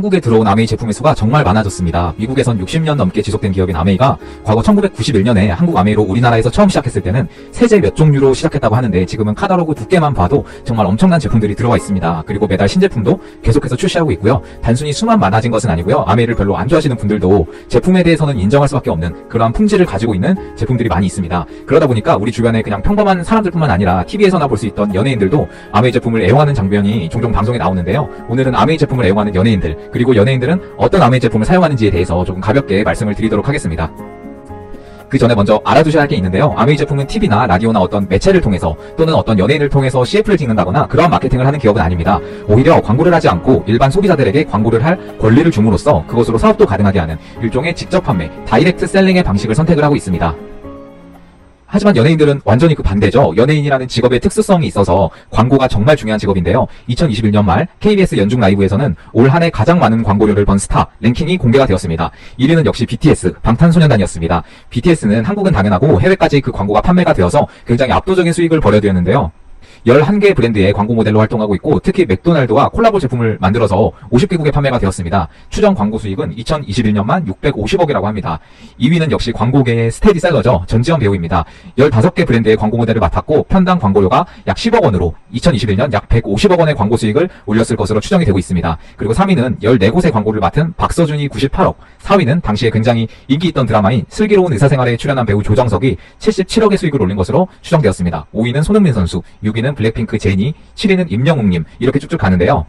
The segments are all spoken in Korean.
한국에 들어온 아메이 제품의 수가 정말 많아졌습니다. 미국에선 60년 넘게 지속된 기업인 아메이가 과거 1991년에 한국 아메이로 우리나라에서 처음 시작했을 때는 세제 몇 종류로 시작했다고 하는데 지금은 카탈로그 두께만 봐도 정말 엄청난 제품들이 들어와 있습니다. 그리고 매달 신제품도 계속해서 출시하고 있고요. 단순히 수만 많아진 것은 아니고요. 아메이를 별로 안 좋아하시는 분들도 제품에 대해서는 인정할 수밖에 없는 그러한 품질을 가지고 있는 제품들이 많이 있습니다. 그러다 보니까 우리 주변에 그냥 평범한 사람들뿐만 아니라 TV에서나 볼 수 있던 연예인들도 아메이 제품을 애용하는 장면이 종종 방송에 나오는데요. 오늘은 아메이 제품을 애용하는 연예인들, 그리고 연예인들은 어떤 아메이 제품을 사용하는지에 대해서 조금 가볍게 말씀을 드리도록 하겠습니다. 그 전에 먼저 알아두셔야 할 게 있는데요. 아메이 제품은 TV나 라디오나 어떤 매체를 통해서 또는 어떤 연예인을 통해서 CF를 찍는다거나 그러한 마케팅을 하는 기업은 아닙니다. 오히려 광고를 하지 않고 일반 소비자들에게 광고를 할 권리를 줌으로써 그것으로 사업도 가능하게 하는 일종의 직접 판매, 다이렉트 셀링의 방식을 선택을 하고 있습니다. 하지만 연예인들은 완전히 그 반대죠. 연예인이라는 직업의 특수성이 있어서 광고가 정말 중요한 직업인데요. 2021년 말 KBS 연중 라이브에서는 올 한 해 가장 많은 광고료를 번 스타 랭킹이 공개가 되었습니다. 1위는 역시 BTS, 방탄소년단이었습니다. BTS는 한국은 당연하고 해외까지 그 광고가 판매가 되어서 굉장히 압도적인 수익을 벌여들였는데요. 11개 브랜드의 광고 모델로 활동하고 있고 특히 맥도날드와 콜라보 제품을 만들어서 50개국에 판매가 되었습니다. 추정 광고 수익은 2021년만 650억이라고 합니다. 2위는 역시 광고계의 스테디셀러죠. 전지현 배우입니다. 15개 브랜드의 광고 모델을 맡았고 편당 광고료가 약 10억 원으로 2021년 약 150억 원의 광고 수익을 올렸을 것으로 추정이 되고 있습니다. 그리고 3위는 14곳의 광고를 맡은 박서준이 98억, 4위는 당시에 굉장히 인기 있던 드라마인 슬기로운 의사생활에 출연한 배우 조정석이 77억의 수익을 올린 것으로 추정되었습니다. 5위는 손흥민 선수, 6위는 블랙핑크 제니, 7위는 임영웅님, 이렇게 쭉쭉 가는데요.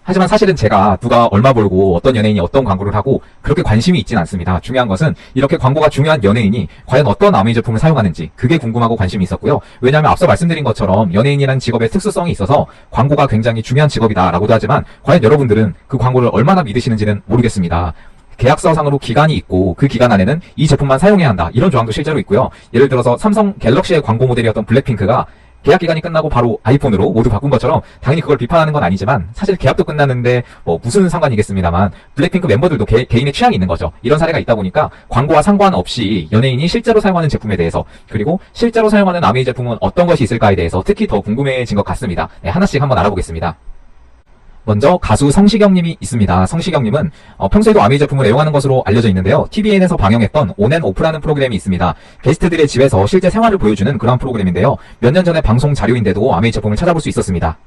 하지만 사실은 제가 누가 얼마 벌고 어떤 연예인이 어떤 광고를 하고 그렇게 관심이 있진 않습니다. 중요한 것은 이렇게 광고가 중요한 연예인이 과연 어떤 아메이 제품을 사용하는지 그게 궁금하고 관심이 있었고요. 왜냐하면 앞서 말씀드린 것처럼 연예인이라는 직업의 특수성이 있어서 광고가 굉장히 중요한 직업이다라고도 하지만 과연 여러분들은 그 광고를 얼마나 믿으시는지는 모르겠습니다. 계약서상으로 기간이 있고 그 기간 안에는 이 제품만 사용해야 한다, 이런 조항도 실제로 있고요. 예를 들어서 삼성 갤럭시의 광고 모델이었던 블랙핑크가 계약 기간이 끝나고 바로 아이폰으로 모두 바꾼 것처럼 당연히 그걸 비판하는 건 아니지만 사실 계약도 끝났는데 무슨 상관이겠습니다만 블랙핑크 멤버들도 개인의 취향이 있는 거죠. 이런 사례가 있다 보니까 광고와 상관없이 연예인이 실제로 사용하는 제품에 대해서, 그리고 실제로 사용하는 아메이 제품은 어떤 것이 있을까에 대해서 특히 더 궁금해진 것 같습니다. 네, 하나씩 한번 알아보겠습니다. 먼저 가수 성시경님이 있습니다. 성시경님은 평소에도 아메이 제품을 애용하는 것으로 알려져 있는데요. TVN에서 방영했던 온앤오프라는 프로그램이 있습니다. 게스트들의 집에서 실제 생활을 보여주는 그런 프로그램인데요. 몇 년 전에 방송 자료인데도 아메이 제품을 찾아볼 수 있었습니다.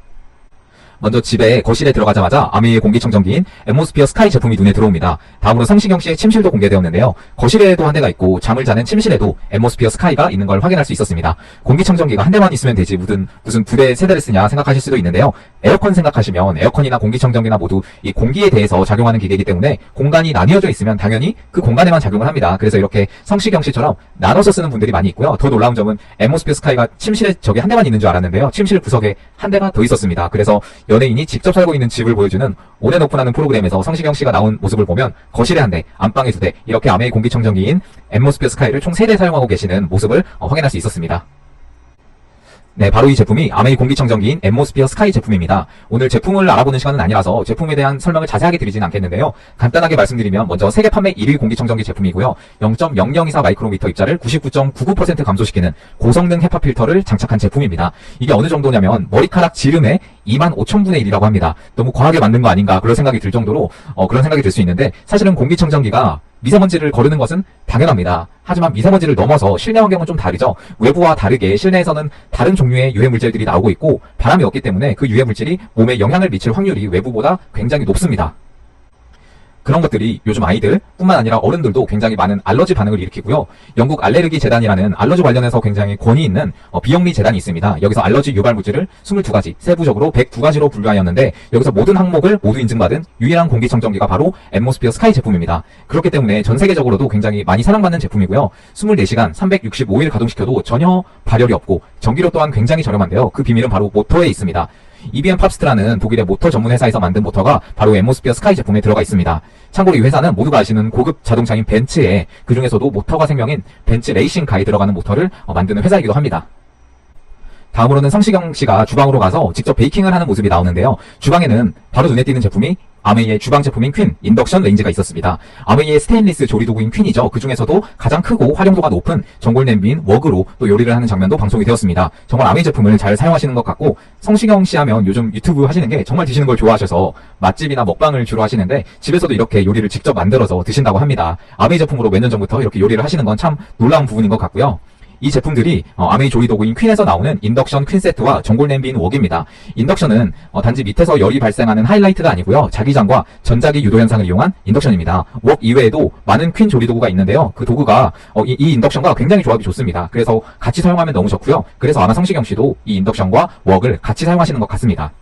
먼저 집에 거실에 들어가자마자 아메이의 공기청정기인 앰모스피어 스카이 제품이 눈에 들어옵니다. 다음으로 성시경 씨의 침실도 공개되었는데요. 거실에도 한 대가 있고 잠을 자는 침실에도 앰모스피어 스카이가 있는 걸 확인할 수 있었습니다. 공기청정기가 한 대만 있으면 되지 무슨 두 대, 세 대를 쓰냐 생각하실 수도 있는데요. 에어컨 생각하시면 에어컨이나 공기청정기나 모두 이 공기에 대해서 작용하는 기계이기 때문에 공간이 나뉘어져 있으면 당연히 그 공간에만 작용을 합니다. 그래서 이렇게 성시경 씨처럼 나눠서 쓰는 분들이 많이 있고요. 더 놀라운 점은 앰모스피어 스카이가 침실에 저기 한 대만 있는 줄 알았는데요. 침실 구석에 한 대가 더 있었습니다. 그래서 연예인이 직접 살고 있는 집을 보여주는 온앤오프라는 프로그램에서 성시경 씨가 나온 모습을 보면 거실에 한 대, 안방에 두 대, 이렇게 아메이 공기청정기인 앰모스피어 스카이를 총 3대 사용하고 계시는 모습을 확인할 수 있었습니다. 네, 바로 이 제품이 아메이 공기청정기인 앰모스피어 스카이 제품입니다. 오늘 제품을 알아보는 시간은 아니라서 제품에 대한 설명을 자세하게 드리진 않겠는데요. 간단하게 말씀드리면 먼저 세계 판매 1위 공기청정기 제품이고요. 0.0024 마이크로미터 입자를 99.99% 감소시키는 고성능 헤파 필터를 장착한 제품입니다. 이게 어느 정도냐면 머리카락 지름의 25,000분의 1이라고 합니다. 너무 과하게 만든 거 아닌가 그런 생각이 들 정도로 그런 생각이 들 수 있는데, 사실은 공기청정기가 미세먼지를 거르는 것은 당연합니다. 하지만 미세먼지를 넘어서 실내 환경은 좀 다르죠. 외부와 다르게 실내에서는 다른 종류의 유해물질들이 나오고 있고 바람이 없기 때문에 그 유해물질이 몸에 영향을 미칠 확률이 외부보다 굉장히 높습니다. 그런 것들이 요즘 아이들 뿐만 아니라 어른들도 굉장히 많은 알러지 반응을 일으키고요. 영국 알레르기 재단이라는 알러지 관련해서 굉장히 권위 있는 비영리 재단이 있습니다. 여기서 알러지 유발 물질을 22가지, 세부적으로 102가지로 분류하였는데 여기서 모든 항목을 모두 인증받은 유일한 공기청정기가 바로 앰모스피어 스카이 제품입니다. 그렇기 때문에 전 세계적으로도 굉장히 많이 사랑받는 제품이고요. 24시간 365일 가동시켜도 전혀 발열이 없고 전기료 또한 굉장히 저렴한데요. 그 비밀은 바로 모터에 있습니다. EBM 팝스트라는 독일의 모터 전문 회사에서 만든 모터가 바로 앰모스피어 스카이 제품에 들어가 있습니다. 참고로 이 회사는 모두가 아시는 고급 자동차인 벤츠에 그 중에서도 모터가 생명인 벤츠 레이싱카에 들어가는 모터를 만드는 회사이기도 합니다. 다음으로는 성시경 씨가 주방으로 가서 직접 베이킹을 하는 모습이 나오는데요. 주방에는 바로 눈에 띄는 제품이 아메이의 주방 제품인 퀸 인덕션 레인지가 있었습니다. 아메이의 스테인리스 조리도구인 퀸이죠. 그 중에서도 가장 크고 활용도가 높은 전골 냄비인 웍으로 또 요리를 하는 장면도 방송이 되었습니다. 정말 아메이 제품을 잘 사용하시는 것 같고, 성시경 씨 하면 요즘 유튜브 하시는 게 정말 드시는 걸 좋아하셔서 맛집이나 먹방을 주로 하시는데 집에서도 이렇게 요리를 직접 만들어서 드신다고 합니다. 아메이 제품으로 몇 년 전부터 이렇게 요리를 하시는 건 참 놀라운 부분인 것 같고요. 이 제품들이 아메이 조리도구인 퀸에서 나오는 인덕션 퀸 세트와 전골 냄비인 웍입니다. 인덕션은 단지 밑에서 열이 발생하는 하이라이트가 아니고요. 자기장과 전자기 유도 현상을 이용한 인덕션입니다. 웍 이외에도 많은 퀸 조리도구가 있는데요. 그 도구가 이 인덕션과 굉장히 조합이 좋습니다. 그래서 같이 사용하면 너무 좋고요. 그래서 아마 성시경 씨도 이 인덕션과 웍을 같이 사용하시는 것 같습니다.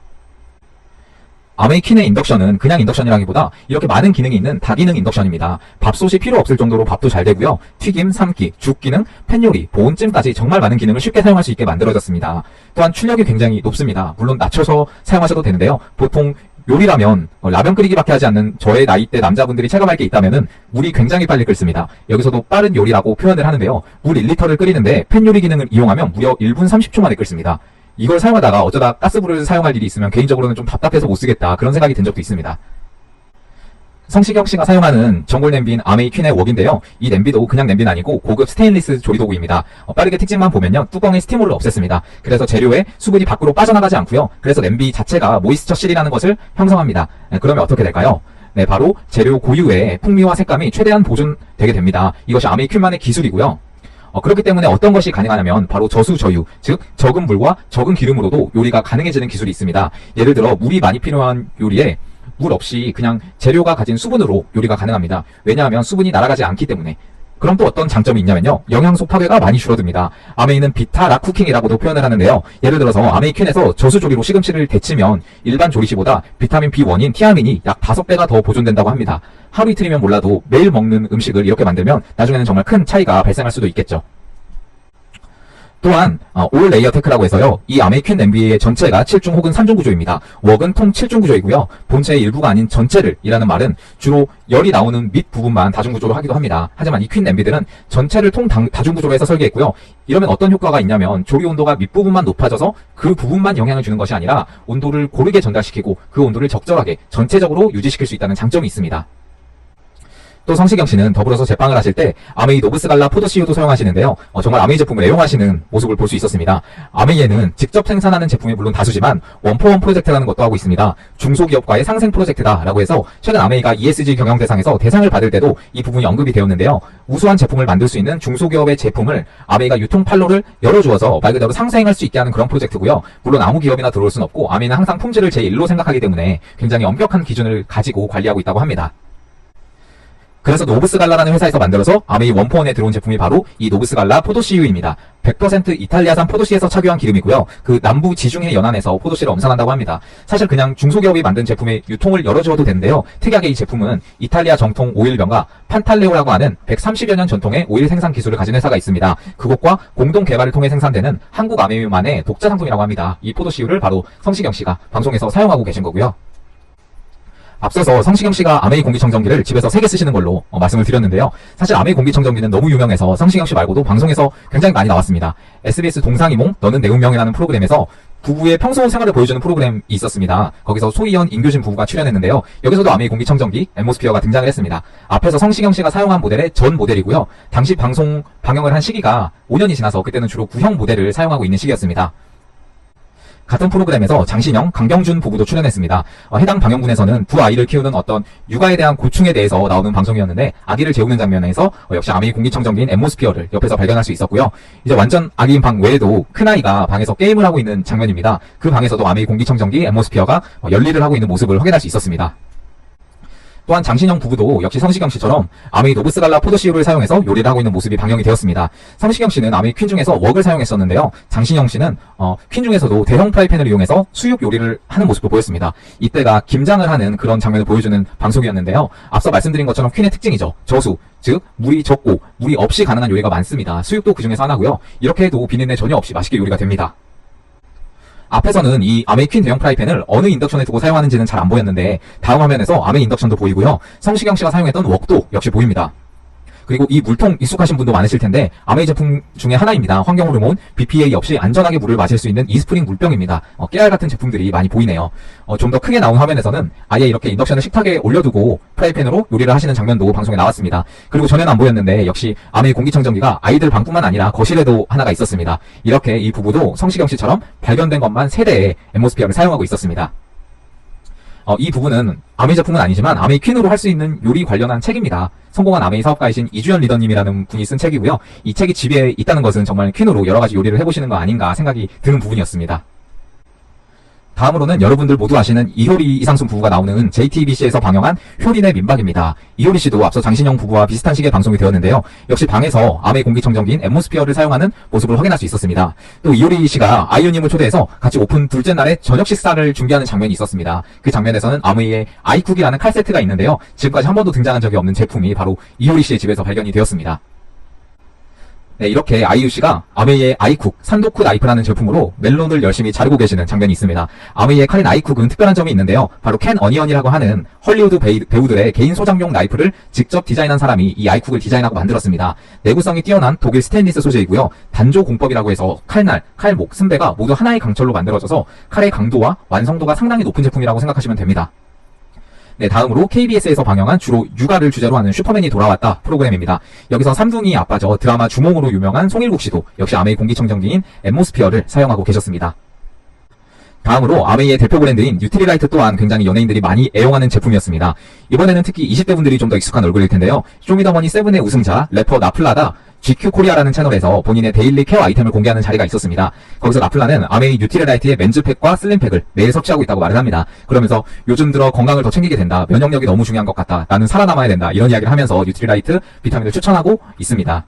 아메이 퀸의 인덕션은 그냥 인덕션이라기보다 이렇게 많은 기능이 있는 다기능 인덕션입니다. 밥솥이 필요 없을 정도로 밥도 잘 되고요. 튀김, 삶기, 죽 기능, 팬 요리, 보온찜까지 정말 많은 기능을 쉽게 사용할 수 있게 만들어졌습니다. 또한 출력이 굉장히 높습니다. 물론 낮춰서 사용하셔도 되는데요. 보통 요리라면 라면 끓이기밖에 하지 않는 저의 나이대 남자분들이 체감할 게 있다면은 물이 굉장히 빨리 끓습니다. 여기서도 빠른 요리라고 표현을 하는데요. 물 1리터를 끓이는데 팬 요리 기능을 이용하면 무려 1분 30초 만에 끓습니다. 이걸 사용하다가 어쩌다 가스불을 사용할 일이 있으면 개인적으로는 좀 답답해서 못 쓰겠다, 그런 생각이 든 적도 있습니다. 성시경 씨가 사용하는 전골 냄비인 아메이 퀸의 웍인데요. 이 냄비도 그냥 냄비는 아니고 고급 스테인리스 조리도구입니다. 빠르게 특징만 보면요, 뚜껑의 스팀홀을 없앴습니다. 그래서 재료에 수분이 밖으로 빠져나가지 않고요. 그래서 냄비 자체가 모이스처 실이라는 것을 형성합니다. 그러면 어떻게 될까요? 네, 바로 재료 고유의 풍미와 색감이 최대한 보존되게 됩니다. 이것이 아메이 퀸만의 기술이고요. 그렇기 때문에 어떤 것이 가능하냐면 바로 저수저유, 즉 적은 물과 적은 기름으로도 요리가 가능해지는 기술이 있습니다. 예를 들어 물이 많이 필요한 요리에 물 없이 그냥 재료가 가진 수분으로 요리가 가능합니다. 왜냐하면 수분이 날아가지 않기 때문에. 그럼 또 어떤 장점이 있냐면요, 영양소 파괴가 많이 줄어듭니다. 아메이는 비타락 쿠킹이라고도 표현을 하는데요. 예를 들어서 아메이 퀸에서 저수조리로 시금치를 데치면 일반 조리시보다 비타민 B1인 티아민이 약 5배가 더 보존된다고 합니다. 하루 이틀이면 몰라도 매일 먹는 음식을 이렇게 만들면 나중에는 정말 큰 차이가 발생할 수도 있겠죠. 또한 올 레이어 테크라고 해서요, 이 아메이 퀸 냄비의 전체가 7중 혹은 3중 구조입니다. 웍은 통 7중 구조이고요. 본체의 일부가 아닌 전체를 이라는 말은 주로 열이 나오는 밑 부분만 다중 구조로 하기도 합니다. 하지만 이 퀸 냄비들은 전체를 통 다중 구조로 해서 설계했고요. 이러면 어떤 효과가 있냐면 조리 온도가 밑부분만 높아져서 그 부분만 영향을 주는 것이 아니라 온도를 고르게 전달시키고 그 온도를 적절하게 전체적으로 유지시킬 수 있다는 장점이 있습니다. 또 성시경 씨는 더불어서 제빵을 하실 때 아메이 노브스갈라 포도씨유도 사용하시는데요. 정말 아메이 제품을 애용하시는 모습을 볼 수 있었습니다. 아메이에는 직접 생산하는 제품이 물론 다수지만 원포원 프로젝트라는 것도 하고 있습니다. 중소기업과의 상생 프로젝트다라고 해서 최근 아메이가 ESG 경영대상에서 대상을 받을 때도 이 부분이 언급이 되었는데요. 우수한 제품을 만들 수 있는 중소기업의 제품을 아메이가 유통 판로를 열어주어서 말 그대로 상생할 수 있게 하는 그런 프로젝트고요. 물론 아무 기업이나 들어올 수는 없고 아메이는 항상 품질을 제1로 생각하기 때문에 굉장히 엄격한 기준을 가지고 관리하고 있다고 합니다. 그래서 노브스갈라라는 회사에서 만들어서 아메이 원포원에 들어온 제품이 바로 이 노브스갈라 포도씨유입니다. 100% 이탈리아산 포도씨에서 착유한 기름이고요. 그 남부 지중해 연안에서 포도씨를 엄선한다고 합니다. 사실 그냥 중소기업이 만든 제품의 유통을 열어주어도 되는데요. 특이하게 이 제품은 이탈리아 정통 오일 명가 판탈레오라고 하는 130여 년 전통의 오일 생산 기술을 가진 회사가 있습니다. 그곳과 공동 개발을 통해 생산되는 한국 아메이만의 독자 상품이라고 합니다. 이 포도씨유를 바로 성시경 씨가 방송에서 사용하고 계신 거고요. 앞서서 성시경 씨가 아메이 공기청정기를 집에서 3개 쓰시는 걸로 말씀을 드렸는데요. 사실 아메이 공기청정기는 너무 유명해서 성시경 씨 말고도 방송에서 굉장히 많이 나왔습니다. SBS 동상이몽 너는 내 운명이라는 프로그램에서 부부의 평소 생활을 보여주는 프로그램이 있었습니다. 거기서 소희연, 임교진 부부가 출연했는데요. 여기서도 아메이 공기청정기 앰모스피어가 등장을 했습니다. 앞에서 성시경 씨가 사용한 모델의 전 모델이고요. 당시 방송 방영을 한 시기가 5년이 지나서 그때는 주로 구형 모델을 사용하고 있는 시기였습니다. 같은 프로그램에서 장신영, 강경준 부부도 출연했습니다. 해당 방영분에서는 두 아이를 키우는 어떤 육아에 대한 고충에 대해서 나오는 방송이었는데 아기를 재우는 장면에서 역시 아메이 공기청정기인 앰모스피어를 옆에서 발견할 수 있었고요. 이제 완전 아기인 방 외에도 큰아이가 방에서 게임을 하고 있는 장면입니다. 그 방에서도 아메이 공기청정기 앰모스피어가 열일을 하고 있는 모습을 확인할 수 있었습니다. 또한 장신영 부부도 역시 성시경 씨처럼 아메이 노브스갈라 포도씨유를 사용해서 요리를 하고 있는 모습이 방영이 되었습니다. 성시경 씨는 아메이 퀸 중에서 웍을 사용했었는데요. 장신영 씨는 퀸 중에서도 대형 프라이팬을 이용해서 수육 요리를 하는 모습을 보였습니다. 이때가 김장을 하는 그런 장면을 보여주는 방송이었는데요. 앞서 말씀드린 것처럼 퀸의 특징이죠. 저수, 즉 물이 적고 물이 없이 가능한 요리가 많습니다. 수육도 그 중에서 하나고요. 이렇게 해도 비린내 전혀 없이 맛있게 요리가 됩니다. 앞에서는 이 아메이 퀸 대형 프라이팬을 어느 인덕션에 두고 사용하는지는 잘 안 보였는데 다음 화면에서 아메이 인덕션도 보이고요. 성시경 씨가 사용했던 웍도 역시 보입니다. 그리고 이 물통 익숙하신 분도 많으실 텐데 아메이 제품 중에 하나입니다. 환경 호르몬 BPA 없이 안전하게 물을 마실 수 있는 이스프링 물병입니다. 깨알 같은 제품들이 많이 보이네요. 좀 더 크게 나온 화면에서는 아예 이렇게 인덕션을 식탁에 올려두고 프라이팬으로 요리를 하시는 장면도 방송에 나왔습니다. 그리고 전에는 안 보였는데 역시 아메이 공기청정기가 아이들 방뿐만 아니라 거실에도 하나가 있었습니다. 이렇게 이 부부도 성시경 씨처럼 발견된 것만 3대의 앰모스피어를 사용하고 있었습니다. 이 부분은 아메이 제품은 아니지만 아메이 퀸으로 할 수 있는 요리 관련한 책입니다. 성공한 아메이 사업가이신 이주연 리더님이라는 분이 쓴 책이고요. 이 책이 집에 있다는 것은 정말 퀸으로 여러 가지 요리를 해보시는 거 아닌가 생각이 드는 부분이었습니다. 다음으로는 여러분들 모두 아시는 이효리 이상순 부부가 나오는 JTBC에서 방영한 효린의 민박입니다. 이효리 씨도 앞서 장신영 부부와 비슷한 시기에 방송이 되었는데요. 역시 방에서 아메이 공기청정기인 앰모스피어를 사용하는 모습을 확인할 수 있었습니다. 또 이효리 씨가 아이유님을 초대해서 같이 오픈 둘째 날에 저녁 식사를 준비하는 장면이 있었습니다. 그 장면에서는 아메이의 아이쿡이라는 칼 세트가 있는데요. 지금까지 한 번도 등장한 적이 없는 제품이 바로 이효리 씨의 집에서 발견이 되었습니다. 네, 이렇게 아이유 씨가 아메이의 아이쿡, 산도쿠 나이프라는 제품으로 멜론을 열심히 자르고 계시는 장면이 있습니다. 아메이의 칼인 아이쿡은 특별한 점이 있는데요. 바로 캔 어니언이라고 하는 헐리우드 배우들의 개인 소장용 나이프를 직접 디자인한 사람이 이 아이쿡을 디자인하고 만들었습니다. 내구성이 뛰어난 독일 스테인리스 소재이고요. 단조 공법이라고 해서 칼날, 칼목, 승배가 모두 하나의 강철로 만들어져서 칼의 강도와 완성도가 상당히 높은 제품이라고 생각하시면 됩니다. 네, 다음으로 KBS에서 방영한 주로 육아를 주제로 하는 슈퍼맨이 돌아왔다 프로그램입니다. 여기서 삼둥이 아빠죠. 드라마 주몽으로 유명한 송일국 씨도 역시 아메이 공기청정기인 앰모스피어를 사용하고 계셨습니다. 다음으로 아메이의 대표 브랜드인 뉴트리라이트 또한 굉장히 연예인들이 많이 애용하는 제품이었습니다. 이번에는 특히 20대 분들이 좀 더 익숙한 얼굴일 텐데요. 쇼미더머니 7의 우승자 래퍼 나플라가 GQ 코리아라는 채널에서 본인의 데일리 케어 아이템을 공개하는 자리가 있었습니다. 거기서 나플라는 아메이 뉴트리라이트의 맨즈팩과 슬림팩을 매일 섭취하고 있다고 말을 합니다. 그러면서 요즘 들어 건강을 더 챙기게 된다. 면역력이 너무 중요한 것 같다. 나는 살아남아야 된다. 이런 이야기를 하면서 뉴트리라이트 비타민을 추천하고 있습니다.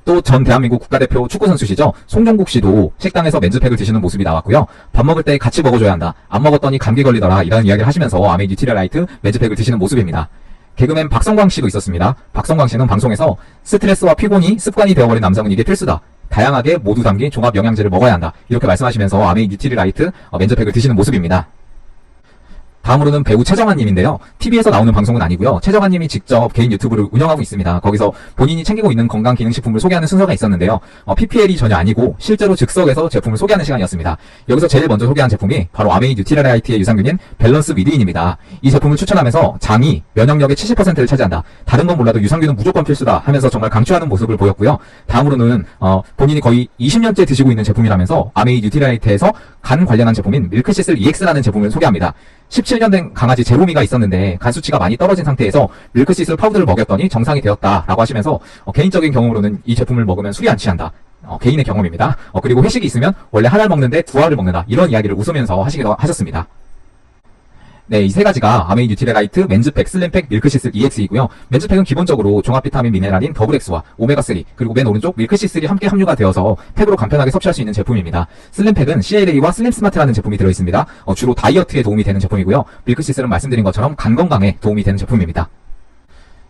또 전 대한민국 국가대표 축구선수시죠. 송정국 씨도 식당에서 맨즈팩을 드시는 모습이 나왔고요. 밥 먹을 때 같이 먹어줘야 한다. 안 먹었더니 감기 걸리더라. 이런 이야기를 하시면서 아메이 뉴트리라이트 맨즈팩을 드시는 모습입니다. 개그맨 박성광 씨도 있었습니다. 박성광 씨는 방송에서 스트레스와 피곤이 습관이 되어버린 남성은 이게 필수다. 다양하게 모두 담긴 종합 영양제를 먹어야 한다. 이렇게 말씀하시면서 아메이 뉴트리라이트 맨즈팩을 드시는 모습입니다. 다음으로는 배우 최정환님인데요. TV에서 나오는 방송은 아니고요. 최정환님이 직접 개인 유튜브를 운영하고 있습니다. 거기서 본인이 챙기고 있는 건강기능식품을 소개하는 순서가 있었는데요. PPL이 전혀 아니고 실제로 즉석에서 제품을 소개하는 시간이었습니다. 여기서 제일 먼저 소개한 제품이 바로 아메이 뉴트리라이트의 유산균인 밸런스 위드인입니다. 이 제품을 추천하면서 장이 면역력의 70%를 차지한다. 다른 건 몰라도 유산균은 무조건 필수다 하면서 정말 강추하는 모습을 보였고요. 다음으로는 본인이 거의 20년째 드시고 있는 제품이라면서 아메이 뉴트리라이트에서 간 관련한 제품인 밀크시슬 EX라는 제품을 소개합니다. 17년 된 강아지 제로미가 있었는데 간 수치가 많이 떨어진 상태에서 밀크시슬 파우더를 먹였더니 정상이 되었다라고 하시면서 개인적인 경험으로는 이 제품을 먹으면 술이 안 취한다. 개인의 경험입니다. 그리고 회식이 있으면 원래 하나를 먹는데 2알을 먹는다. 이런 이야기를 웃으면서 하시기도 하셨습니다. 네, 이 세 가지가 아메이 뉴트리라이트, 맨즈팩, 슬림팩, 밀크시슬 EX이고요. 맨즈팩은 기본적으로 종합 비타민 미네랄인 더블엑스와 오메가3, 그리고 맨 오른쪽 밀크시슬이 함께 함유가 되어서 팩으로 간편하게 섭취할 수 있는 제품입니다. 슬림팩은 CLA와 슬림스마트라는 제품이 들어있습니다. 주로 다이어트에 도움이 되는 제품이고요. 밀크시슬은 말씀드린 것처럼 간 건강에 도움이 되는 제품입니다.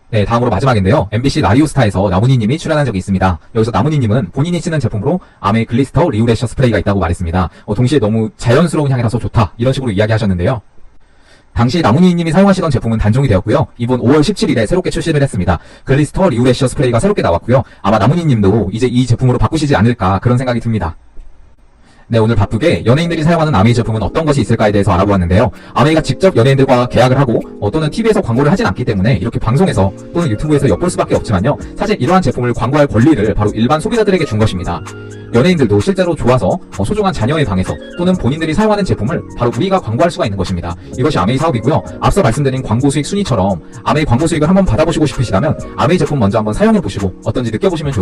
네, 다음으로 마지막인데요. MBC 라디오스타에서 나문희님이 출연한 적이 있습니다. 여기서 나문희님은 본인이 쓰는 제품으로 아메이 글리스터 리우레셔 스프레이가 있다고 말했습니다. 동시에 너무 자연스러운 향이라서 좋다. 이런 식으로 이야기하셨는데요. 당시 나문희님이 사용하시던 제품은 단종이 되었고요. 이번 5월 17일에 새롭게 출시를 했습니다. 글리스터 리우레셔 스프레이가 새롭게 나왔고요. 아마 나문희님도 이제 이 제품으로 바꾸시지 않을까 그런 생각이 듭니다. 네, 오늘 바쁘게 연예인들이 사용하는 아메이 제품은 어떤 것이 있을까에 대해서 알아보았는데요. 아메이가 직접 연예인들과 계약을 하고 또는 TV에서 광고를 하진 않기 때문에 이렇게 방송에서 또는 유튜브에서 엿볼 수밖에 없지만요. 사실 이러한 제품을 광고할 권리를 바로 일반 소비자들에게 준 것입니다. 연예인들도 실제로 좋아서 소중한 자녀의 방에서 또는 본인들이 사용하는 제품을 바로 우리가 광고할 수가 있는 것입니다. 이것이 아메이 사업이고요. 앞서 말씀드린 광고 수익 순위처럼 아메이 광고 수익을 한번 받아보시고 싶으시다면 아메이 제품 먼저 한번 사용해보시고 어떤지 느껴보시면 좋을 것 같습니다.